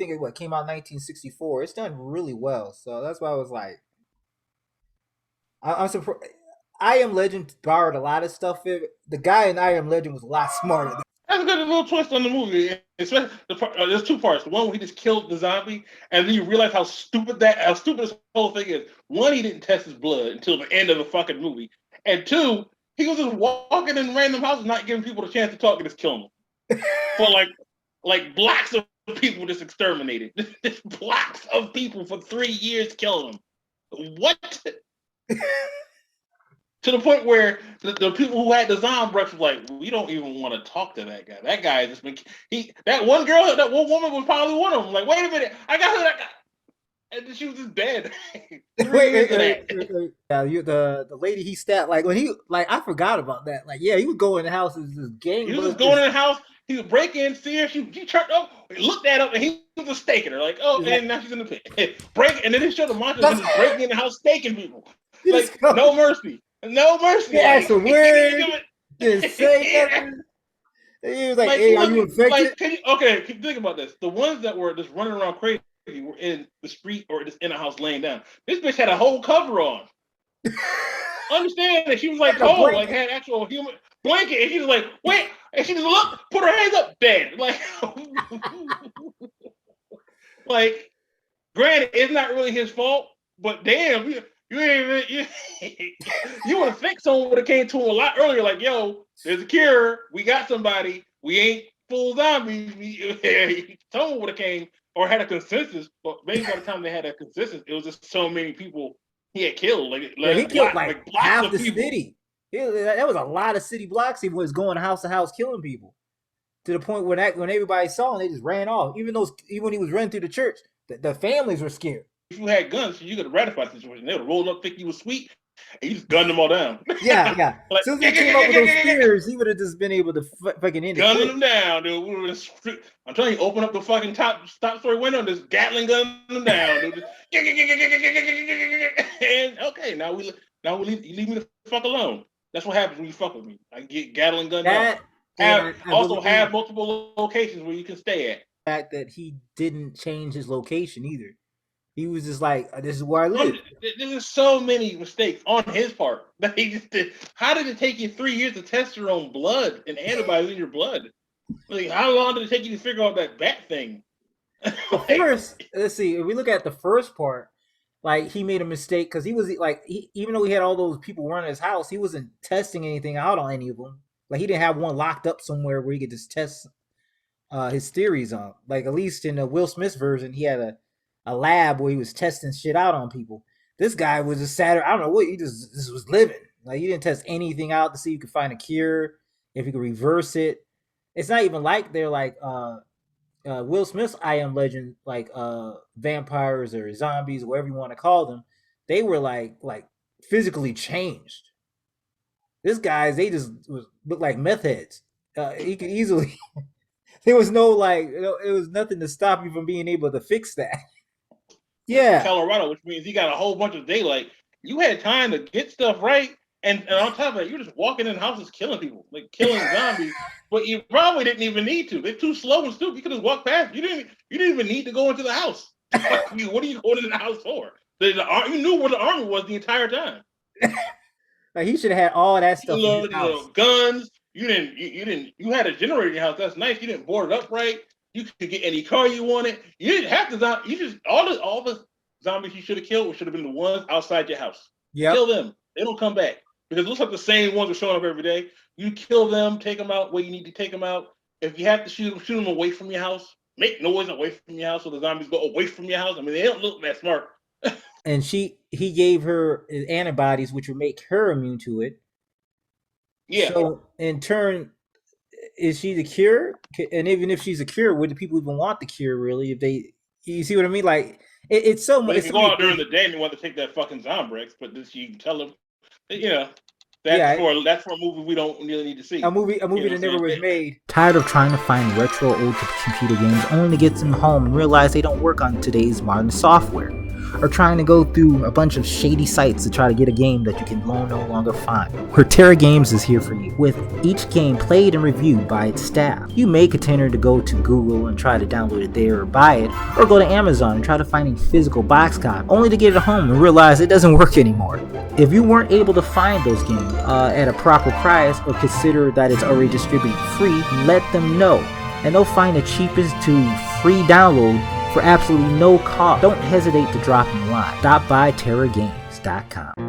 think it came out in 1964. It's done really well, so that's why I was like, I'm surprised. I Am Legend borrowed a lot of stuff. The guy in I Am Legend was a lot smarter. That's a good little twist on the movie. Especially there's two parts. The one where he just killed the zombie, and then you realize how stupid this whole thing is. One, he didn't test his blood until the end of the fucking movie, and two, he was just walking in random houses, not giving people the chance to talk, and just killing them. For like blocks of people just exterminated. Just blocks of people for 3 years killing them. What? To the point where the people who had the zombie were like, we don't even want to talk to that guy. That guy has just been that one woman was probably one of them. Like, wait a minute, I got her that guy. And she was just dead. wait. Yeah, the lady he stabbed, like when he I forgot about that. Like, yeah, he would go in the house and just gang. He was just going in the house. He would break in, see her. She turned up, looked at him, and he was just staking her. Like, oh, and now she's in the pit. Break, and then they showed the monster just breaking in the house, staking people. Like, no mercy. No mercy. He asked a word. Didn't say nothing. He was like, hey, are you infected? Okay, think about this. The ones that were just running around crazy were in the street or just in a house laying down. This bitch had a whole cover on. Understand that she was like cold, like had actual human blanket, and she was like, wait, and she just looked, put her hands up, dead. Like, granted, it's not really his fault, but damn, you would have think someone would have came to him a lot earlier, like, yo, there's a cure, we got somebody, we ain't full zombies. Someone would have came or had a consensus, but maybe by the time they had a consensus, it was just so many people he had killed. He killed like half the city. That was a lot of city blocks. He was going house to house killing people, to the point when everybody saw him, they just ran off. Even when he was running through the church, the families were scared. If you had guns, you could have ratified the situation. They would have rolled up, think you was sweet, and you just gunned them all down. Yeah. As soon as he came up with those spears, he would have just been able to fucking end it. Gunning them down, dude. I'm telling you, open up the fucking top story window and just Gatling gun them down, dude. And okay, now we leave me the fuck alone. That's what happens when you fuck with me. I get Gatling gun down. Have multiple locations where you can stay at. The fact that he didn't change his location either. He was just like, this is where I live. There's so many mistakes on his part that he just did. How did it take you 3 years to test your own blood and antibodies in your blood? Like, how long did it take you to figure out that bat thing? First, let's see. If we look at the first part, like, he made a mistake because he was like, even though he had all those people running his house, he wasn't testing anything out on any of them. Like, he didn't have one locked up somewhere where he could just test his theories on. Like, at least in the Will Smith version, he had a lab where he was testing shit out on people. This guy was just sat. I don't know what, he just was living. Like, he didn't test anything out to see if he could find a cure, if he could reverse it. It's not even like they're like Will Smith's I Am Legend, like vampires or zombies, or whatever you want to call them. They were like physically changed. This guy's, they just looked like meth heads. He could easily. There was no it was nothing to stop you from being able to fix that. Yeah, Colorado, which means he got a whole bunch of daylight. You had time to get stuff right, and on top of that, you're just walking in houses killing people, like killing zombies. But you probably didn't even need to. They're too slow and stupid. You could just walk past. You didn't even need to go into the house. What are you going into the house for? You knew where the army was the entire time. Like, he should have had all that stuff. Guns. You had a generator in your house. That's nice. You didn't board it up right. You could get any car you wanted. You didn't have to. You just all the zombies you should have killed should have been the ones outside your house. Yeah, kill them. They don't come back because it looks like the same ones are showing up every day. You kill them, take them out where you need to take them out. If you have to shoot them away from your house. Make noise away from your house so the zombies go away from your house. I mean, they don't look that smart. And he gave her antibodies, which would make her immune to it. Yeah. So in turn, is she the cure? And even if she's a cure, would the people even want the cure? Really, you see what I mean? Like, it's so much. They can go out during the day and they want to take that fucking Zombrex, but then you tell them, that's for a movie we don't really need to see. A movie that never was made. Tired of trying to find retro old computer games only to get them home and realize they don't work on today's modern software? or trying to go through a bunch of shady sites to try to get a game that you can no longer find. Where Terra Games is here for you, with each game played and reviewed by its staff. You may continue to go to Google and try to download it there or buy it, or go to Amazon and try to find a physical box copy, only to get it home and realize it doesn't work anymore. If you weren't able to find those games at a proper price, or consider that it's already distributed free, let them know, and they'll find the cheapest to free download for absolutely no cost. Don't hesitate to drop them a line. Stop by TerraGames.com.